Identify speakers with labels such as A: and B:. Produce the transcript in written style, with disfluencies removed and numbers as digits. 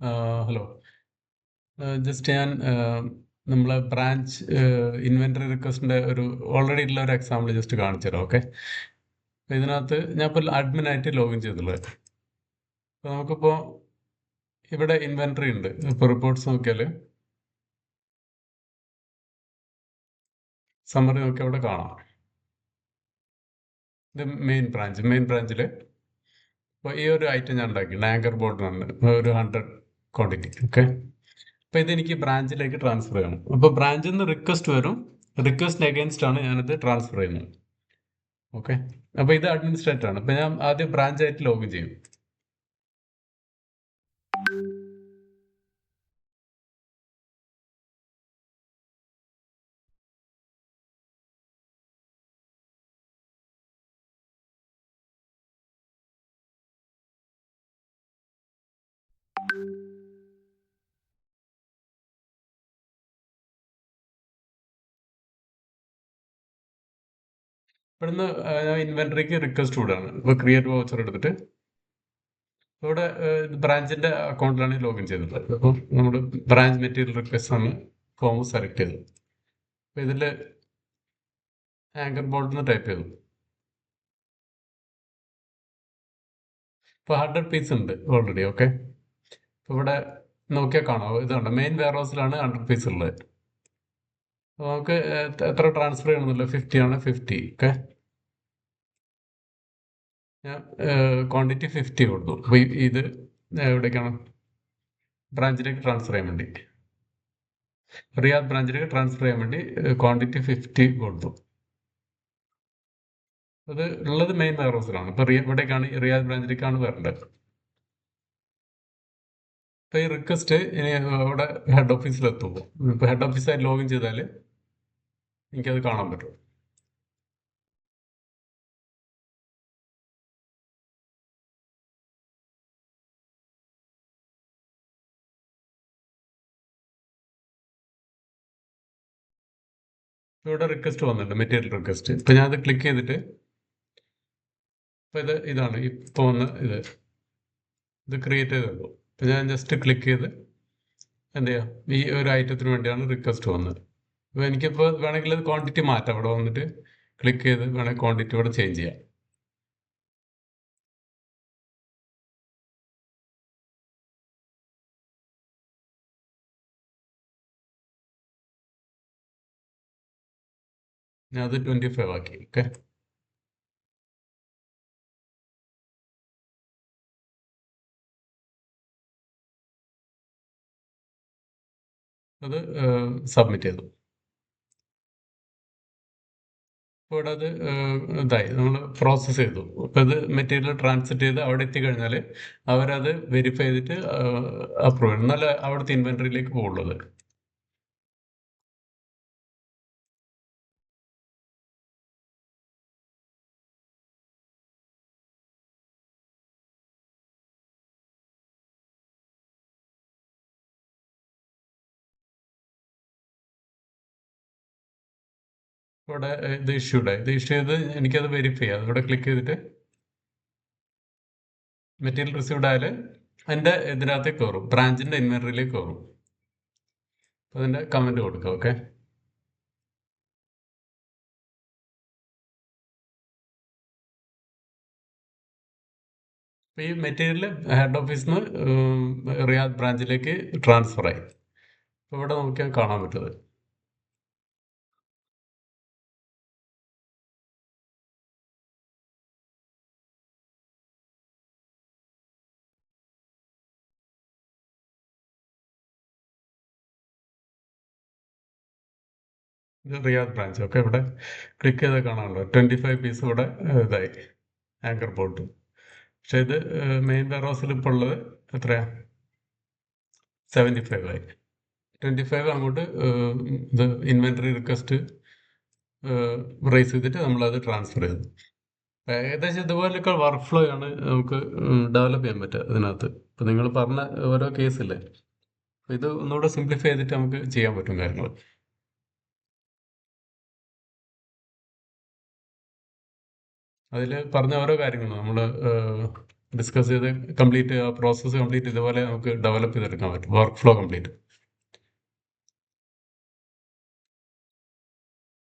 A: Hello. Just ഞാൻ നമ്മളെ branch inventory റിക്വസ്റ്റിന്റെ already ഉള്ള ഒരു എക്സാമ്പിൾ ജസ്റ്റ് കാണിച്ചു തരാം. ഓക്കെ. ഇതിനകത്ത് ഞാൻ ഇപ്പോൾ അഡ്മിൻ ആയിട്ട് ലോഗിൻ ചെയ്തുള്ളത്. അപ്പോൾ നമുക്കിപ്പോൾ ഇവിടെ ഇൻവെന്ററി ഉണ്ട്. ഇപ്പോൾ റിപ്പോർട്ട്സ് നോക്കിയാൽ സമ്മറി നോക്കിയാൽ അവിടെ കാണാം. ഇത് മെയിൻ ബ്രാഞ്ചിൽ ഇപ്പോൾ ഈ ഒരു ഐറ്റം ഞാൻ ഉണ്ടാക്കിയിട്ടുണ്ട്. ആങ്കർ ബോർഡിനാണ് ഒരു 100 ക്വാണ്ടിറ്റി. ഓക്കെ. അപ്പോൾ ഇതെനിക്ക് ബ്രാഞ്ചിലേക്ക് ട്രാൻസ്ഫർ ചെയ്യണം. അപ്പോൾ ബ്രാഞ്ചിൽ നിന്ന് റിക്വസ്റ്റ് വരും. റിക്വസ്റ്റിന് അഗേൻസ്റ്റ് ആണ് ഞാനിത് ട്രാൻസ്ഫർ ചെയ്യുന്നത്. ഓക്കെ. അപ്പോൾ ഇത് അഡ്മിനിസ്ട്രേറ്റർ ആണ്. അപ്പോൾ ഞാൻ ആദ്യം ബ്രാഞ്ച് ആയിട്ട് ലോഗിൻ ചെയ്യും. ഇവിടുന്ന് ഞാൻ ഇൻവെന്ററിക്ക് റിക്വസ്റ്റ് വിടുകയാണ്. ഇപ്പോൾ ക്രിയേറ്റ് വൗച്ചർ എടുത്തിട്ട് ഇവിടെ ബ്രാഞ്ചിന്റെ അക്കൗണ്ടിലാണ് ലോഗിൻ ചെയ്തിട്ടുള്ളത്. അപ്പോൾ നമ്മൾ ബ്രാഞ്ച് മെറ്റീരിയൽ റിക്വസ്റ്റ് ആണ് ഫോം സെലക്ട് ചെയ്തത്. അപ്പോൾ ഇതിൽ ആങ്കർ ബോൾട്ട് ടൈപ്പ് ചെയ്തു. ഇപ്പോൾ 100 പീസ് ഉണ്ട് ഓൾറെഡി. ഓക്കെ. ഇപ്പോൾ ഇവിടെ നോക്കിയാൽ കാണാം. ഇതുണ്ട് മെയിൻ വെയർ ഹൗസിലാണ് 100 പീസ് ഉള്ളത്. അപ്പോൾ നമുക്ക് എത്ര ട്രാൻസ്ഫർ ചെയ്യണമെന്നില്ല. 50 ആണ്. 50. ഓക്കെ. ഞാൻ ക്വാണ്ടിറ്റി 50 കൊടുത്തു. അപ്പോൾ ഇത് എവിടേക്കാണ്? ബ്രാഞ്ചിലേക്ക് ട്രാൻസ്ഫർ ചെയ്യാൻ വേണ്ടി, റിയാദ് ബ്രാഞ്ചിലേക്ക് ട്രാൻസ്ഫർ ചെയ്യാൻ വേണ്ടി ക്വാണ്ടിറ്റി 50 കൊടുത്തു. അത് ഉള്ളത് മെയിൻ വെയർ ഹൗസിലാണ്. ഇപ്പോൾ ഇവിടേക്കാണ് റിയാദ് ബ്രാഞ്ചിലേക്കാണ് വരേണ്ടത്. ഇപ്പോൾ ഈ റിക്വസ്റ്റ് ഇനി ഇവിടെ ഹെഡ് ഓഫീസിലെത്തുമ്പോൾ, ഇപ്പോൾ ഹെഡ് ഓഫീസായി ലോഗിൻ ചെയ്താൽ എനിക്കത് കാണാൻ പറ്റും. ഇവിടെ റിക്വസ്റ്റ് വന്നിട്ടുണ്ട്, മെറ്റീരിയൽ റിക്വസ്റ്റ്. ഇപ്പോൾ ഞാനത് ക്ലിക്ക് ചെയ്തിട്ട് ഇപ്പോൾ ഇതാണ് ഇപ്പോൾ വന്ന് ഇത് ക്രിയേറ്റ് ചെയ്തല്ലോ. ഇപ്പോൾ ഞാൻ ജസ്റ്റ് ക്ലിക്ക് ചെയ്ത് എന്ത് ചെയ്യാം, ഈ ഒരു ഐറ്റത്തിന് വേണ്ടിയാണ് റിക്വസ്റ്റ് വന്നത്. അപ്പോൾ എനിക്കിപ്പോൾ വേണമെങ്കിൽ അത് ക്വാണ്ടിറ്റി മാറ്റാം. അവിടെ വന്നിട്ട് ക്ലിക്ക് ചെയ്ത് വേണമെങ്കിൽ ക്വാണ്ടിറ്റി ഇവിടെ ചേഞ്ച് ചെയ്യാം. ഞാൻ അത് 25 ആക്കി. ഓക്കെ. അത് സബ്മിറ്റ് ചെയ്തു. അപ്പോൾ ഇവിടെ അത് ഇതായി, നമ്മൾ പ്രോസസ്സ് ചെയ്തു. അപ്പോൾ ഇത് മെറ്റീരിയൽ ട്രാൻസ്മിറ്റ് ചെയ്ത് അവിടെ എത്തിക്കഴിഞ്ഞാൽ അവരത് വെരിഫൈ ചെയ്തിട്ട് അപ്രൂവ് ചെയ്യും. എന്നാലേ അവിടുത്തെ ഇൻവെൻറ്ററിയിലേക്ക് പോകുള്ളത്. ഇവിടെ ഇത് ഇഷ്യൂഡായി. ഇത് ഇഷ്യൂ ചെയ്ത് എനിക്കത് വെരിഫൈ ചെയ്യാം. ഇവിടെ ക്ലിക്ക് ചെയ്തിട്ട് മെറ്റീരിയൽ റിസീവ്ഡ് ആയാൽ എൻ്റെ ഇതിനകത്തേക്ക് കയറും, ബ്രാഞ്ചിൻ്റെ ഇൻവെൻറ്ററിയിലേക്ക് കയറും. അപ്പോൾ അതിൻ്റെ കമൻറ്റ് കൊടുക്കുക. ഓക്കെ. അപ്പോൾ ഈ മെറ്റീരിയൽ ഹെഡ് ഓഫീസിൽ നിന്ന് റിയാദ് ബ്രാഞ്ചിലേക്ക് ട്രാൻസ്ഫർ ആയി. അപ്പോൾ ഇവിടെ നോക്കിയാൽ കാണാൻ പറ്റുന്നത്. ഇത് റിയാദ് ബ്രാഞ്ച്. ഓക്കെ. ഇവിടെ ക്ലിക്ക് ചെയ്ത് കാണാമല്ലോ 25 പീസ് ഇവിടെ ഇതായി ആങ്കർ ബോൾട്ട്. പക്ഷേ ഇത് മെയിൻ വെയർ ഹൗസിൽ ഇപ്പോൾ ഉള്ളത് എത്രയാണ്? 75 ആയി. 25 അങ്ങോട്ട് ഇത് ഇൻവെൻറ്ററി റിക്വസ്റ്റ് റേസ് ചെയ്തിട്ട് നമ്മളത് ട്രാൻസ്ഫർ ചെയ്തു. ഏകദേശം ഇതുപോലൊക്കെ വർക്ക് ഫ്ലോ ആണ് നമുക്ക് ഡെവലപ്പ് ചെയ്യാൻ പറ്റുക ഇതിനകത്ത്. ഇപ്പോൾ നിങ്ങൾ പറഞ്ഞ ഓരോ കേസില്ലേ, ഇത് ഒന്നുകൂടെ സിംപ്ലിഫൈ ചെയ്തിട്ട് നമുക്ക് ചെയ്യാൻ പറ്റും കാര്യങ്ങൾ. അതിൽ പറഞ്ഞ ഓരോ കാര്യങ്ങളും നമ്മൾ ഡിസ്കസ് ചെയ്ത് കംപ്ലീറ്റ് ആ പ്രോസസ്സ് കംപ്ലീറ്റ് ഇതുപോലെ നമുക്ക് ഡെവലപ്പ് ചെയ്തെടുക്കാൻ പറ്റും, വർക്ക് ഫ്ലോ കംപ്ലീറ്റ്.